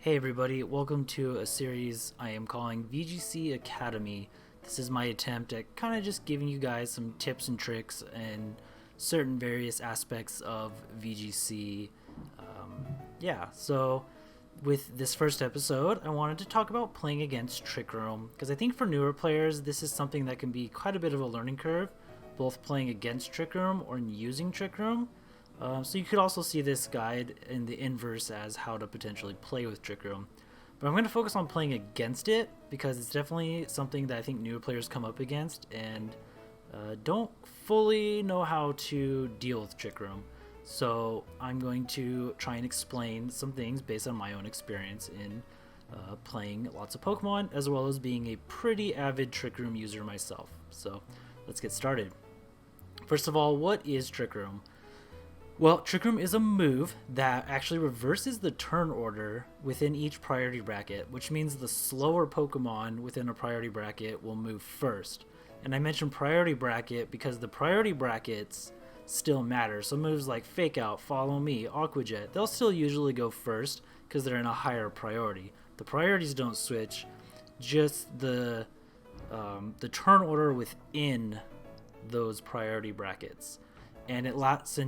Hey everybody, welcome to a series I am calling VGC Academy. This is my attempt at kind of just giving you guys some tips and tricks and certain various aspects of VGC. So with this first episode, I wanted to talk about playing against Trick Room, because I think for newer players, this is something that can be quite a bit of a learning curve, both playing against Trick Room or using Trick Room. So you could also see this guide in the inverse as how to potentially play with Trick Room. But I'm going to focus on playing against it because it's definitely something that I think newer players come up against and don't fully know how to deal with Trick Room. So I'm going to try and explain some things based on my own experience in playing lots of Pokemon, as well as being a pretty avid Trick Room user myself. So let's get started. First of all, what is Trick Room? Well, Trick Room is a move that actually reverses the turn order within each priority bracket, which means the slower Pokemon within a priority bracket will move first. And I mentioned priority bracket because the priority brackets still matter. So moves like Fake Out, Follow Me, Aqua Jet, they'll still usually go first because they're in a higher priority. The priorities don't switch, just the turn order within those priority brackets. And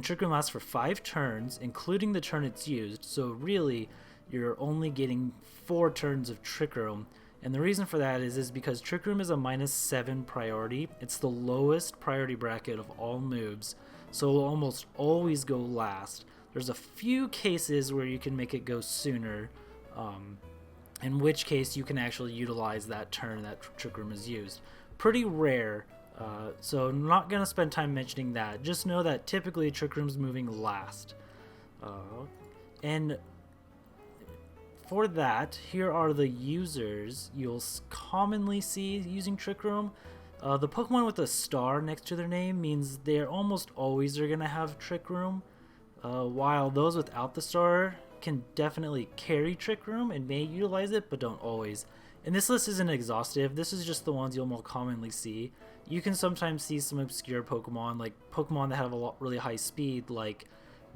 Trick Room lasts for 5 turns, including the turn it's used. So really, you're only getting 4 turns of Trick Room. And the reason for that is because Trick Room is a -7 priority. It's the lowest priority bracket of all moves, so it will almost always go last. There's a few cases where you can make it go sooner, in which case you can actually utilize that turn that Trick Room is used. Pretty rare. So I'm not going to spend time mentioning that. Just know that typically Trick Room's moving last. And for that, here are the users you'll commonly see using Trick Room. The Pokemon with a star next to their name means they're almost always are going to have Trick Room, while those without the star can definitely carry Trick Room and may utilize it, but don't always. And this list isn't exhaustive. This is just the ones you'll more commonly see. You can sometimes see some obscure Pokemon, like Pokemon that have a really high speed, like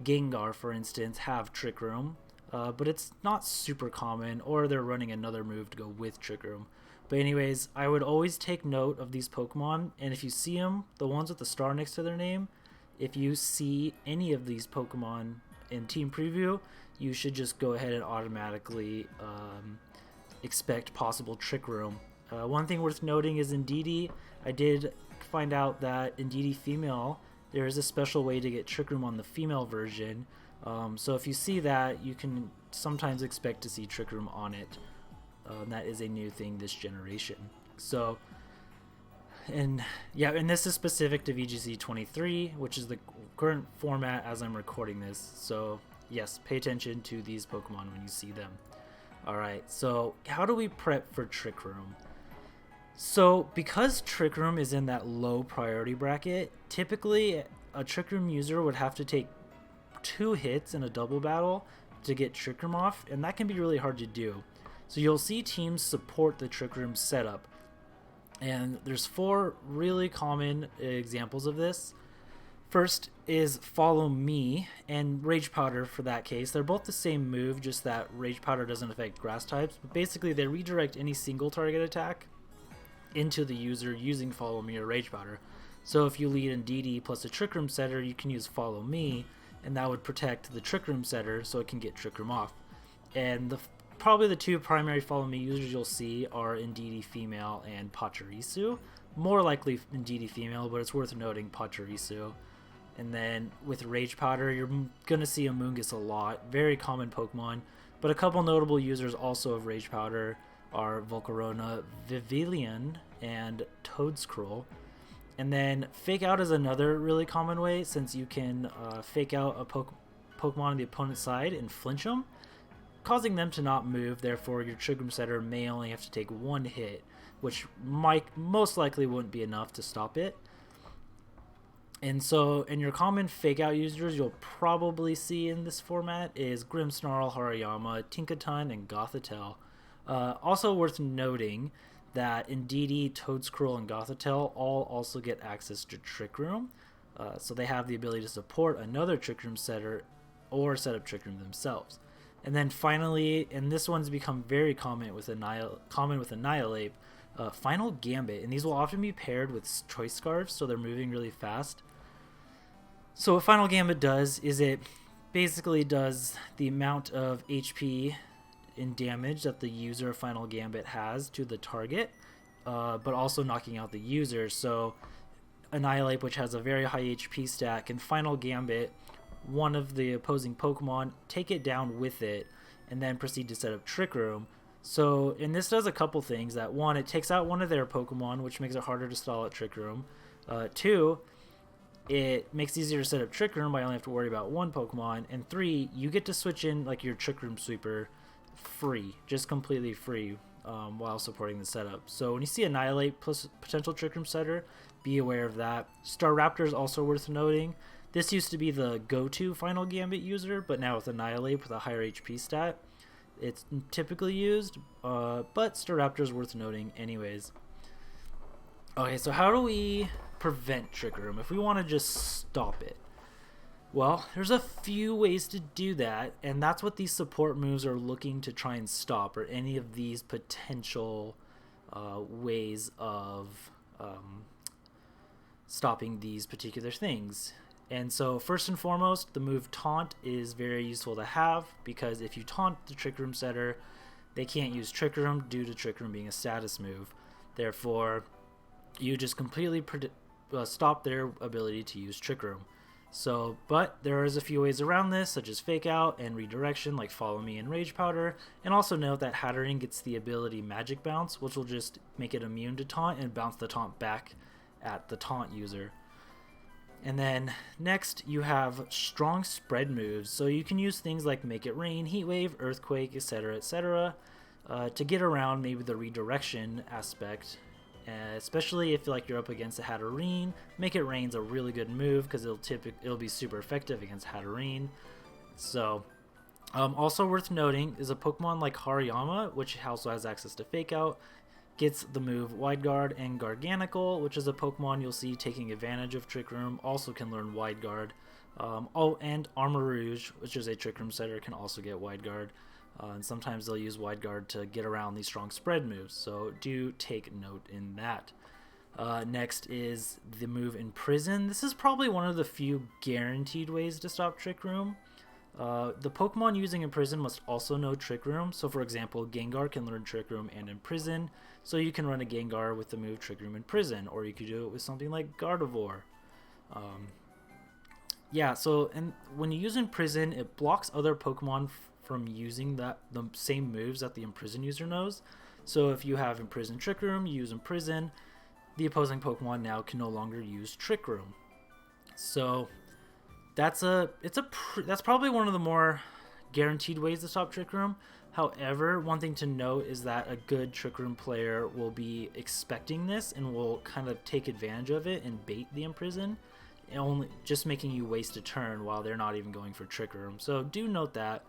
Gengar, for instance, have Trick Room. But it's not super common, or they're running another move to go with Trick Room. But anyways, I would always take note of these Pokemon, and if you see them, the ones with the star next to their name, if you see any of these Pokemon in Team Preview, you should just go ahead and automatically expect possible Trick Room. One thing worth noting is Indeedee. I did find out that Indeedee female, there is a special way to get Trick Room on the female version. So if you see that, you can sometimes expect to see Trick Room on it. That is a new thing this generation. So, and this is specific to VGC 23, which is the current format as I'm recording this. So yes, pay attention to these Pokemon when you see them. Alright, so how do we prep for Trick Room? So because Trick Room is in that low priority bracket, typically a Trick Room user would have to take 2 hits in a double battle to get Trick Room off, and that can be really hard to do. So you'll see teams support the Trick Room setup, and there's 4 really common examples of this. First is Follow Me and Rage Powder for that case. They're both the same move, just that Rage Powder doesn't affect grass types. But basically, they redirect any single target attack into the user using Follow Me or Rage Powder. So if you lead Indeedee plus a Trick Room setter, you can use Follow Me, and that would protect the Trick Room setter so it can get Trick Room off. And probably the 2 primary Follow Me users you'll see are Indeedee female and Pachirisu. More likely Indeedee female, but it's worth noting Pachirisu. And then with Rage Powder, you're going to see Amoonguss a lot. Very common Pokemon. But a couple notable users also of Rage Powder are Volcarona, Vivillon, and Toedscruel. And then Fake Out is another really common way, since you can fake out a Pokemon on the opponent's side and flinch them, causing them to not move. Therefore, your Trick Room setter may only have to take 1 hit, which most likely wouldn't be enough to stop it. And so, in your common Fake Out users you'll probably see in this format is Grimmsnarl, Hariyama, Tinkaton, and Gothitelle. Also worth noting that Indeedee, Toedscruel, and Gothitelle all also get access to Trick Room. So they have the ability to support another Trick Room setter or set up Trick Room themselves. And then finally, and this one's become very common with Annihilate, Final Gambit, and these will often be paired with Choice Scarves, so they're moving really fast. So what Final Gambit does is it basically does the amount of HP in damage that the user of Final Gambit has to the target, but also knocking out the user. So Annihilate, which has a very high HP stat, can Final Gambit one of the opposing Pokemon, take it down with it, and then proceed to set up Trick Room. So, and this does a couple things. That one, it takes out one of their Pokemon, which makes it harder to stall at Trick Room. Two, it makes it easier to set up Trick Room by only have to worry about one Pokemon. And three, you get to switch in like your Trick Room Sweeper free, just completely free, while supporting the setup. So when you see Annihilate plus potential Trick Room setter, be aware of that. Staraptor is also worth noting. This used to be the go-to Final Gambit user, but now with Annihilate with a higher HP stat, it's typically used, but Staraptor is worth noting anyways. Okay, so how do we prevent Trick Room if we want to just stop it? Well, there's a few ways to do that, and that's what these support moves are looking to try and stop, or any of these potential ways of stopping these particular things. And so first and foremost, the move Taunt is very useful to have, because if you taunt the Trick Room setter, they can't use Trick Room due to Trick Room being a status move. Therefore, you just completely stop their ability to use Trick Room. So, but there is a few ways around this, such as Fake Out and Redirection, like Follow Me and Rage Powder. And also note that Hatterene gets the ability Magic Bounce, which will just make it immune to Taunt and bounce the Taunt back at the Taunt user. And then next you have strong spread moves, so you can use things like Make It Rain, Heat Wave, Earthquake, etc., to get around maybe the redirection aspect, especially if like you're up against a Hatterene. Make It Rain's a really good move because it'll be super effective against Hatterene. So also worth noting is a Pokemon like Hariyama, which also has access to Fake Out, gets the move Wide Guard, and Garganical, which is a Pokemon you'll see taking advantage of Trick Room, also can learn Wide Guard. And Armarouge, which is a Trick Room setter, can also get Wide Guard. And sometimes they'll use Wide Guard to get around these strong spread moves, so do take note in that. Next is the move Imprison. This is probably one of the few guaranteed ways to stop Trick Room. The Pokemon using Imprison must also know Trick Room. So for example, Gengar can learn Trick Room and Imprison, so you can run a Gengar with the move Trick Room Imprison, or you could do it with something like Gardevoir. Yeah, so and when you use Imprison, it blocks other Pokemon from using the same moves that the Imprison user knows. So if you have Imprison Trick Room, you use Imprison, the opposing Pokemon now can no longer use Trick Room. So that's probably one of the more guaranteed ways to stop Trick Room. However, one thing to note is that a good Trick Room player will be expecting this and will kind of take advantage of it and bait the Imprison, only just making you waste a turn while they're not even going for Trick Room. So do note that,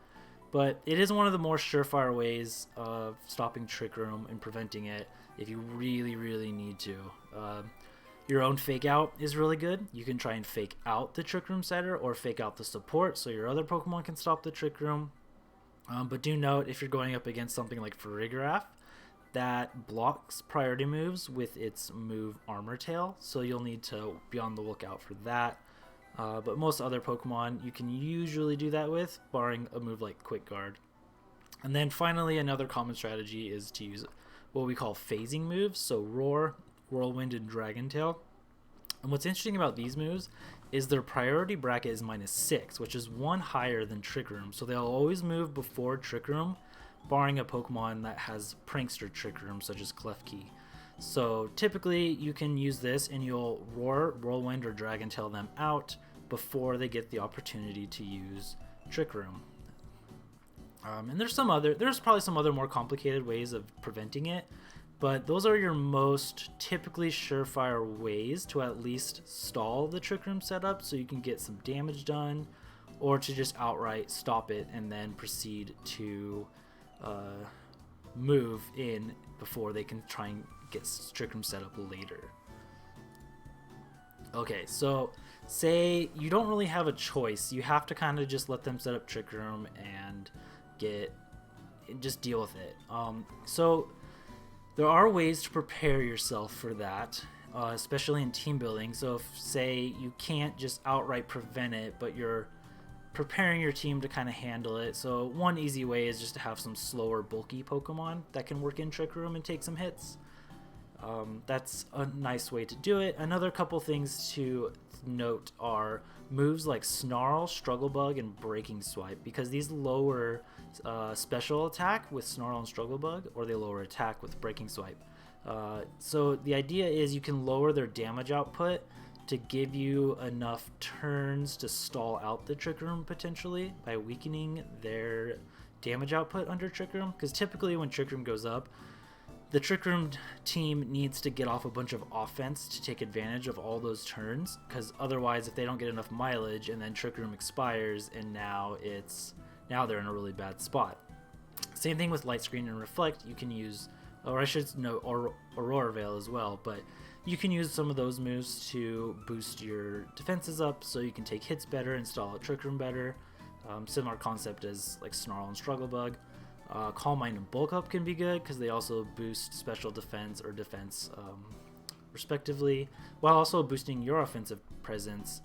but it is one of the more surefire ways of stopping Trick Room and preventing it if you really, really need to. Your own Fake Out is really good. You can try and Fake Out the Trick Room setter or Fake Out the support so your other Pokemon can stop the Trick Room. But do note, if you're going up against something like Farigiraf, that blocks priority moves with its move Armor Tail, so you'll need to be on the lookout for that. But most other Pokemon you can usually do that with, barring a move like Quick Guard. And then finally, another common strategy is to use what we call phasing moves, so Roar, Whirlwind, and Dragon Tail. And what's interesting about these moves is their priority bracket is -6, which is one higher than Trick Room, so they'll always move before Trick Room, barring a Pokemon that has Prankster Trick Room, such as Klefki. So typically you can use this and you'll Roar, Whirlwind, or Dragon Tail them out before they get the opportunity to use Trick Room. And there's probably some other more complicated ways of preventing it, but those are your most typically surefire ways to at least stall the Trick Room setup so you can get some damage done, or to just outright stop it and then proceed to move in before they can try and get Trick Room set up later. Okay, so say you don't really have a choice. You have to kind of just let them set up Trick Room and just deal with it. So there are ways to prepare yourself for that, especially in team building. So if, say, you can't just outright prevent it, but you're preparing your team to kind of handle it. So one easy way is just to have some slower, bulky Pokemon that can work in Trick Room and take some hits. That's a nice way to do it. Another couple things to note are moves like Snarl, Struggle Bug, and Breaking Swipe, because these lower special attack with Snarl and Struggle Bug, or they lower attack with Breaking Swipe. So the idea is you can lower their damage output to give you enough turns to stall out the Trick Room potentially by weakening their damage output under Trick Room, because typically when Trick Room goes up, the Trick Room team needs to get off a bunch of offense to take advantage of all those turns, because otherwise if they don't get enough mileage and then Trick Room expires and now they're in a really bad spot. Same thing with Light Screen and Reflect. You can use, or I should note Aurora Veil as well, but you can use some of those moves to boost your defenses up so you can take hits better and stall out Trick Room better. Similar concept as like Snarl and Struggle Bug. Calm Mind and Bulk Up can be good because they also boost special defense or defense respectively, while also boosting your offensive presence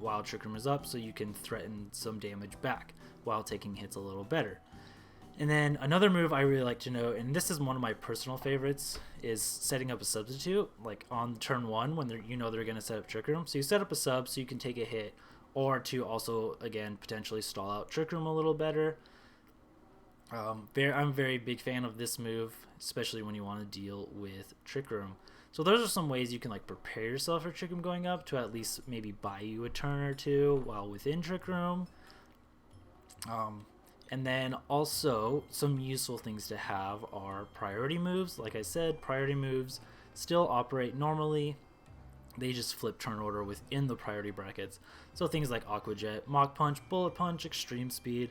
while Trick Room is up, so you can threaten some damage back while taking hits a little better. And then another move I really like to note, and this is one of my personal favorites, is setting up a substitute, like on turn 1 when they're going to set up Trick Room. So you set up a sub so you can take a hit, or to also, again, potentially stall out Trick Room a little better. I'm a very big fan of this move, especially when you want to deal with Trick Room. So those are some ways you can like prepare yourself for Trick Room going up to at least maybe buy you a turn or two while within Trick Room. And then also some useful things to have are priority moves. Like I said, priority moves still operate normally. They just flip turn order within the priority brackets. So things like Aqua Jet, Mach Punch, Bullet Punch, Extreme Speed,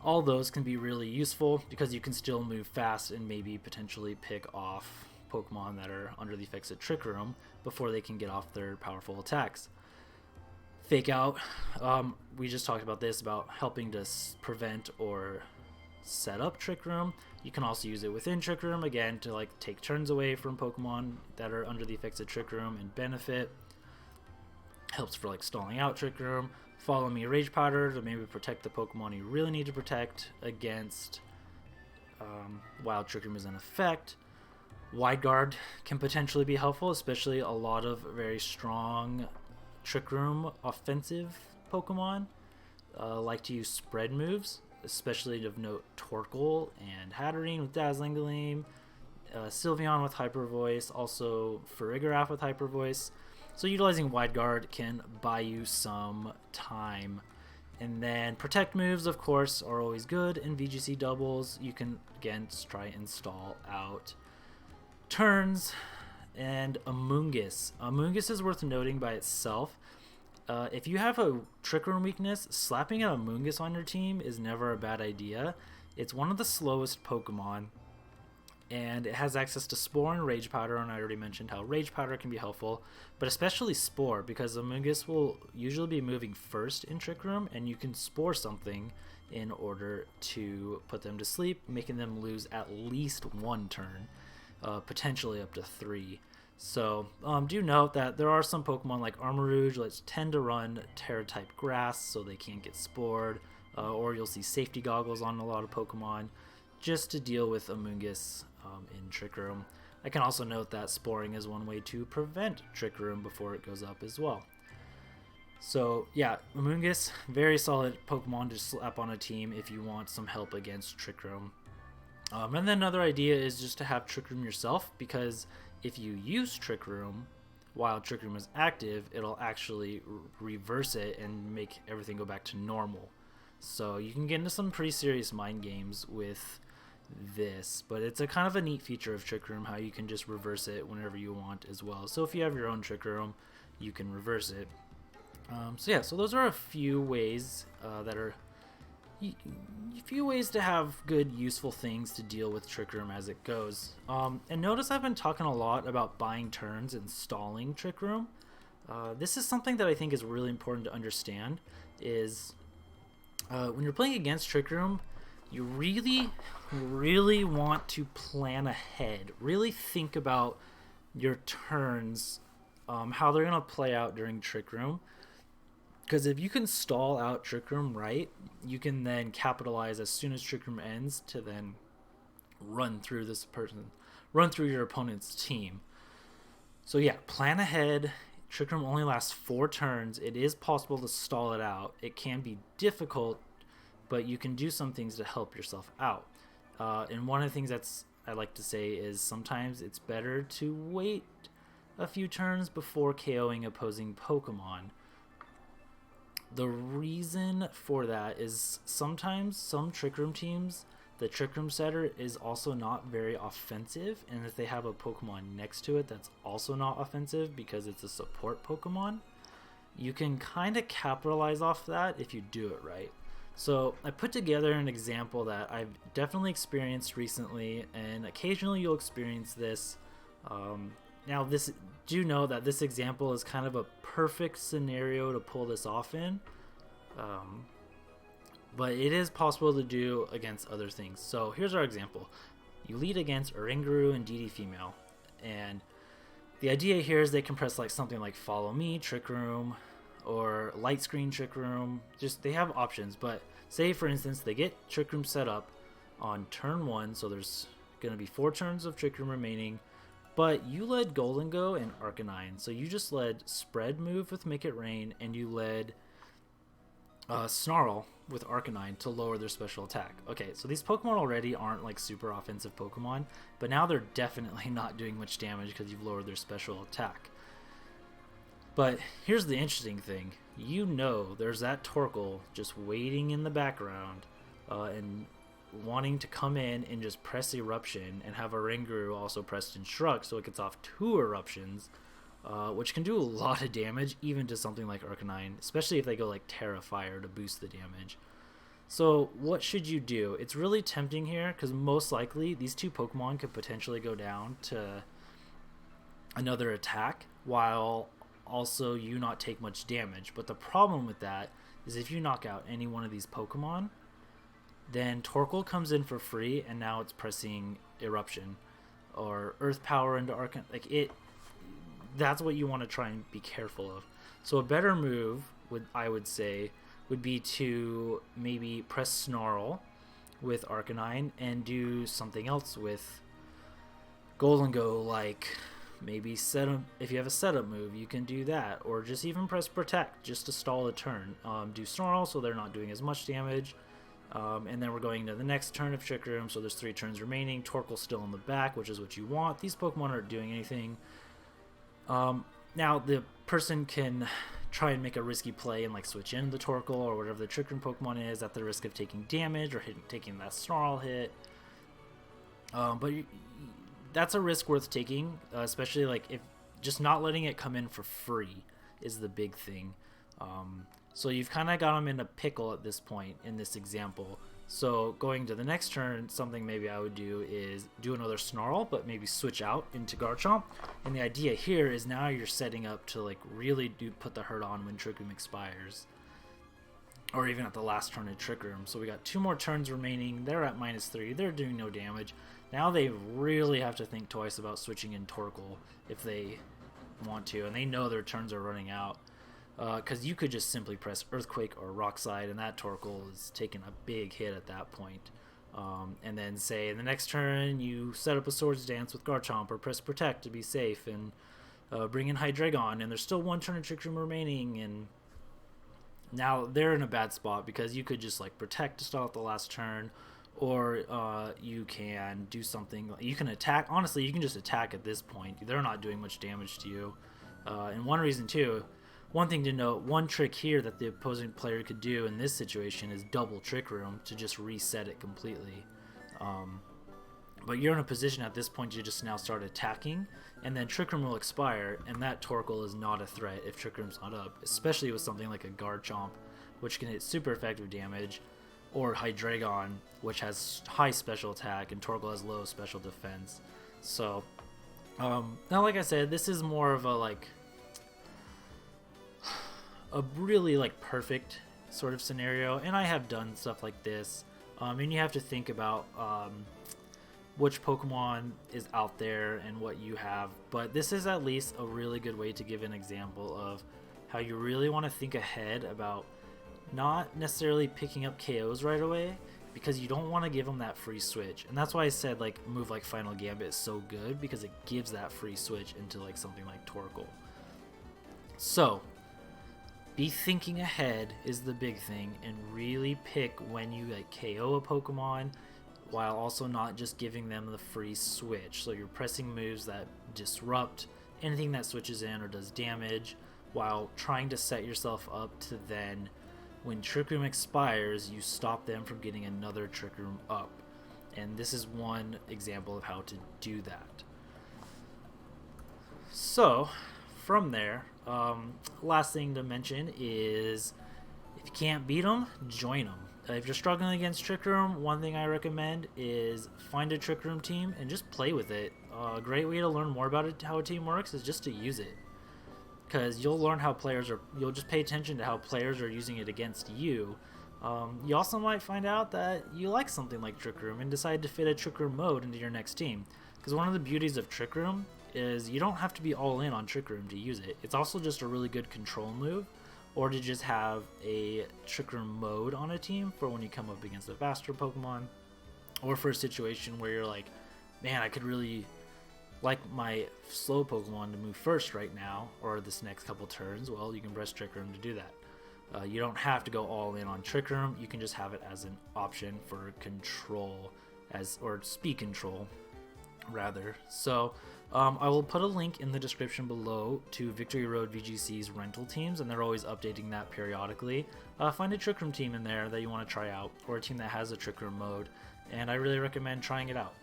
all those can be really useful because you can still move fast and maybe potentially pick off Pokemon that are under the effects of Trick Room before they can get off their powerful attacks. Fake Out, we just talked about this, about helping to prevent or set up Trick Room. You can also use it within Trick Room, again, to like take turns away from Pokemon that are under the effects of Trick Room and benefit. Helps for like stalling out Trick Room. Follow Me Rage Powder to maybe protect the Pokemon you really need to protect against while Trick Room is in effect. Wide Guard can potentially be helpful, especially a lot of very strong Trick Room offensive Pokemon like to use spread moves, especially of note Torkoal and Hatterene with Dazzling Gleam, Sylveon with Hyper Voice, also Farigiraf with Hyper Voice. So utilizing Wide Guard can buy you some time. And then Protect moves, of course, are always good in VGC doubles. You can, again, try and stall out turns. And Amoonguss. Amoonguss is worth noting by itself. If you have a Trick Room weakness, slapping an Amoonguss on your team is never a bad idea. It's one of the slowest Pokemon, and it has access to Spore and Rage Powder, and I already mentioned how Rage Powder can be helpful, but especially Spore, because Amoonguss will usually be moving first in Trick Room, and you can Spore something in order to put them to sleep, making them lose at least one turn, potentially up to 3. So do note that there are some Pokemon like Armarouge that tend to run Terra-type Grass, so they can't get Spored, or you'll see Safety Goggles on a lot of Pokemon, just to deal with Amoonguss in Trick Room. I can also note that Sporing is one way to prevent Trick Room before it goes up as well. So yeah, Amoonguss, very solid Pokemon to slap on a team if you want some help against Trick Room. And then another idea is just to have Trick Room yourself, because if you use Trick Room while Trick Room is active, it'll actually reverse it and make everything go back to normal. So you can get into some pretty serious mind games with this, but it's a kind of a neat feature of Trick Room, how you can just reverse it whenever you want as well. So if you have your own Trick Room, you can reverse it. So those are a few ways to have good, useful things to deal with Trick Room as it goes. And notice I've been talking a lot about buying turns and stalling Trick Room. This is something that I think is really important to understand, is when you're playing against Trick Room, you really want to plan ahead. Really think about your turns, how they're going to play out during Trick Room. Because if you can stall out Trick Room right, you can then capitalize as soon as Trick Room ends to then run through your opponent's team. So yeah, plan ahead. Trick Room only lasts 4 turns. It is possible to stall it out. It can be difficult, but you can do some things to help yourself out. And one of the things I like to say is sometimes it's better to wait a few turns before KOing opposing Pokemon. The reason for that is sometimes some Trick Room teams, the Trick Room setter is also not very offensive, and if they have a Pokemon next to it that's also not offensive because it's a support Pokemon, you can kind of capitalize off that if you do it right. So I put together an example that I've definitely experienced recently, and occasionally you'll experience this. Now, do know that this example is kind of a perfect scenario to pull this off in, but it is possible to do against other things. So here's our example. You lead against Oranguru and DD Female, and the idea here is they can press like something like Follow Me, Trick Room, or Light Screen Trick Room. Just they have options, but say for instance they get Trick Room set up on turn 1, so there's going to be 4 turns of Trick Room remaining, but you led Golden Go and Arcanine, so you just led Spread move with Make It Rain, and you led Snarl with Arcanine to lower their special attack. Okay, so these Pokemon already aren't like super offensive Pokemon, but now they're definitely not doing much damage because you've lowered their special attack. But here's the interesting thing. You know there's that Torkoal just waiting in the background and wanting to come in and just press Eruption and have a Oranguru also pressed Instruct, so it gets off 2 Eruptions, which can do a lot of damage even to something like Arcanine, especially if they go like Terra Fire to boost the damage. So what should you do? It's really tempting here because most likely these 2 Pokemon could potentially go down to another attack while also you not take much damage. But the problem with that is if you knock out any one of these Pokemon, then Torkoal comes in for free, and now it's pressing Eruption or Earth Power into Arcan. That's what you want to try and be careful of. So a better move I would say would be to maybe press Snarl with Arcanine and do something else with Golden Go, like maybe if you have a setup move, you can do that, or just even press Protect just to stall a turn. Do Snarl so they're not doing as much damage. And then we're going to the next turn of Trick Room, so there's 3 turns remaining. Torkoal's still in the back, which is what you want. These Pokemon aren't doing anything. Now, the person can try and make a risky play and like switch in the Torkoal or whatever the Trick Room Pokemon is at the risk of taking damage or taking that Snarl hit. But that's a risk worth taking, especially like if just not letting it come in for free is the big thing. So you've kind of got them in a pickle at this point in this example. So going to the next turn, something maybe I would do is do another Snarl, but maybe switch out into Garchomp. And the idea here is now you're setting up to like really put the hurt on when Trick Room expires. Or even at the last turn of Trick Room. So we got 2 more turns remaining. They're at -3. They're doing no damage. Now they really have to think twice about switching in Torkoal if they want to. And they know their turns are running out. Because you could just simply press Earthquake or Rock Slide, and that Torkoal is taking a big hit at that point. And then say in the next turn you set up a Swords Dance with Garchomp or press Protect to be safe and bring in Hydreigon, and there's still 1 turn of Trick Room remaining, and now they're in a bad spot because you could just like Protect to start out the last turn, or you can do something. You can attack. Honestly, you can just attack at this point. They're not doing much damage to you. And one reason too, one thing to note, one trick here that the opposing player could do in this situation is double Trick Room to just reset it completely. But you're in a position at this point to just now start attacking, and then Trick Room will expire, and that Torkoal is not a threat if Trick Room's not up, especially with something like a Garchomp, which can hit super effective damage, or Hydreigon, which has high special attack, and Torkoal has low special defense. So, now like I said, this is more of a really perfect sort of scenario, and I have done stuff like this And you have to think about which Pokemon is out there and what you have. But this is at least a really good way to give an example of how you really want to think ahead about not necessarily picking up KOs right away, because you don't want to give them that free switch. And that's why I said like move like Final Gambit is so good, because it gives that free switch into like something like Torkoal. So be thinking ahead is the big thing, and really pick when you like KO a Pokemon, while also not just giving them the free switch. So you're pressing moves that disrupt anything that switches in or does damage, while trying to set yourself up to then, when Trick Room expires, you stop them from getting another Trick Room up. And this is one example of how to do that. So from there, last thing to mention is, if you can't beat them, join them. If you're struggling against Trick Room, one thing I recommend is find a Trick Room team and just play with it. A great way to learn more about it, how a team works, is just to use it. Because you'll learn how players are, you'll just pay attention to how players are using it against you. You also might find out that you like something like Trick Room and decide to fit a Trick Room mode into your next team. Because one of the beauties of Trick Room is you don't have to be all in on Trick Room to use it. It's also just a really good control move, or to just have a Trick Room mode on a team for when you come up against a faster Pokemon, or for a situation where you're like, man, I could really like my slow Pokemon to move first right now, or this next couple turns. Well, you can press Trick Room to do that. You don't have to go all in on Trick Room. You can just have it as an option for control, or speed control rather. So I will put a link in the description below to Victory Road VGC's rental teams, and they're always updating that periodically. Find a Trick Room team in there that you want to try out, or a team that has a Trick Room mode, and I really recommend trying it out.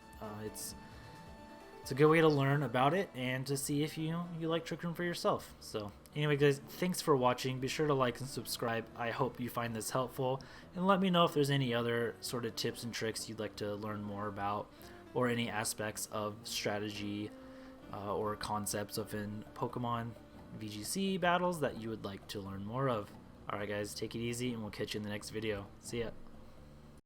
It's a good way to learn about it and to see if you like Trick Room for yourself. So anyway guys, thanks for watching. Be sure to like and subscribe. I hope you find this helpful, and let me know if there's any other sort of tips and tricks you'd like to learn more about, or any aspects of strategy or concepts within Pokemon VGC battles that you would like to learn more of. Alright guys, take it easy, and we'll catch you in the next video. See ya.